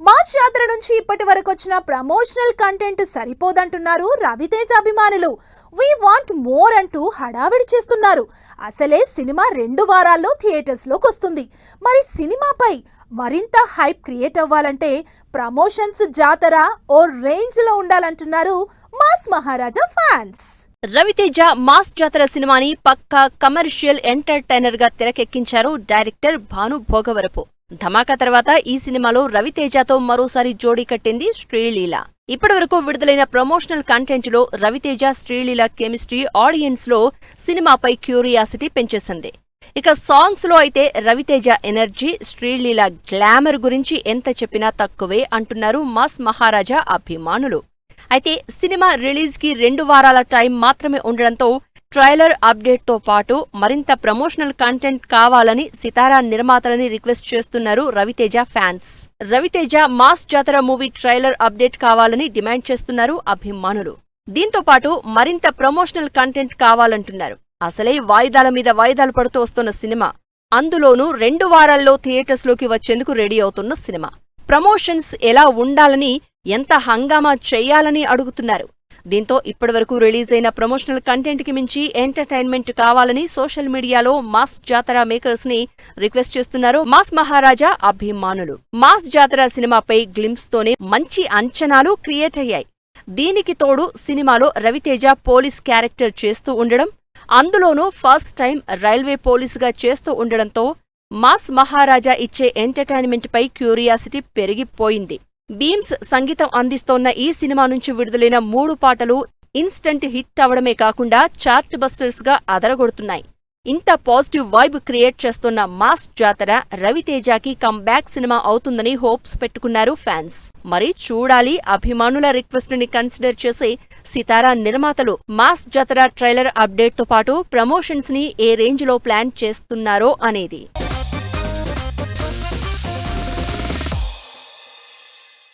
Mass జాతర నుంచి ఇప్పటి వరకు వచ్చిన ప్రమోషనల్ కంటెంట్ సరిపోదంటున్నారు రవితేజ అభిమానులు. వి వాంట్ మోర్ అంటూ హడావిడి చేస్తున్నారు. అసలే సినిమా 2 వారాల్లో థియేటర్స్ లోకి వస్తుంది. మరి సినిమాపై మరింత హైప్ క్రియేట్ అవ్వాలంటే ప్రమోషన్స్ జాతర ఓ రేంజ్ లో ఉండాలంటున్నారు మాస్ మహారాజా ఫ్యాన్స్. రవితేజ మాస్ జాతర సినిమాని పక్కా కమర్షియల్ ఎంటర్టైనర్ గా తెరకెక్కించారు డైరెక్టర్ భాను భోగవరపు. ధమాకా తర్వాత ఈ సినిమాలో రవితేజతో మరోసారి జోడీ కట్టింది శ్రీలీల. ఇప్పటివరకు విడుదలైన ప్రమోషనల్ కంటెంట్ లో రవితేజ శ్రీలీల కెమిస్ట్రీ ఆడియన్స్ లో సినిమాపై క్యూరియాసిటీ పెంచేసింది. ఇక సాంగ్స్ లో అయితే రవితేజ ఎనర్జీ, శ్రీలీల గ్లామర్ గురించి ఎంత చెప్పినా తక్కువే అంటున్నారు మాస్ మహారాజా అభిమానులు. అయితే సినిమా రిలీజ్ కి 2 వారాల టైం మాత్రమే ఉండడంతో ట్రైలర్ అప్డేట్ తో పాటు మరింత ప్రమోషనల్ కంటెంట్ కావాలని సితారా నిర్మాతలని రిక్వెస్ట్ చేస్తున్నారు రవితేజ ఫ్యాన్స్. రవితేజ మాస్ జాతర మూవీ ట్రైలర్ అప్డేట్ కావాలని డిమాండ్ చేస్తున్నారు అభిమానులు. దీంతో పాటు మరింత ప్రమోషనల్ కంటెంట్ కావాలంటున్నారు. అసలే వాయిదాల మీద వాయిదాలు పడుతూ వస్తున్న సినిమా, అందులోనూ 2 వారాల్లో థియేటర్స్ లోకి వచ్చేందుకు రెడీ అవుతున్న సినిమా. ప్రమోషన్స్ ఎలా ఉండాలని, ఎంత హంగామా చెయ్యాలని అడుగుతున్నారు. దీంతో ఇప్పటివరకు రిలీజ్ అయిన ప్రమోషనల్ కంటెంట్ కి మించి ఎంటర్టైన్మెంట్ కావాలని సోషల్ మీడియాలో మాస్ జాతర మేకర్స్ ని రిక్వెస్ట్ చేస్తున్నారు మాస్ మహారాజా అభిమానులు. మాస్ జాతర సినిమాపై గ్లింప్స్ తోనే మంచి అంచనాలు క్రియేట్ అయ్యాయి. దీనికి తోడు సినిమాలో రవితేజ పోలీస్ క్యారెక్టర్ చేస్తూ ఉండడం, అందులోనూ ఫస్ట్ టైం రైల్వే పోలీసుగా చేస్తూ ఉండడంతో మాస్ మహారాజా ఇచ్చే ఎంటర్టైన్మెంట్ పై క్యూరియాసిటీ పెరిగిపోయింది. బీమ్స్ సంగీతం అందిస్తోన్న ఈ సినిమా నుంచి విడుదలైన 3 పాటలు ఇన్స్టంట్ హిట్ అవడమే కాకుండా చార్ట్ బస్టర్స్ గా అదరగొడుతున్నాయి. ఇంత పాజిటివ్ వైబ్ క్రియేట్ చేస్తున్న మాస్ జాతర రవితేజకి కంబ్యాక్ సినిమా అవుతుందని హోప్స్ పెట్టుకున్నారు ఫ్యాన్స్. మరి చూడాలి అభిమానుల రిక్వెస్ట్ ని కన్సిడర్ చేసే సితారా నిర్మాతలు మాస్ జాతర ట్రైలర్ అప్డేట్ తో పాటు ప్రమోషన్స్ ని ఏ రేంజ్ లో ప్లాన్ చేస్తున్నారో అనేది.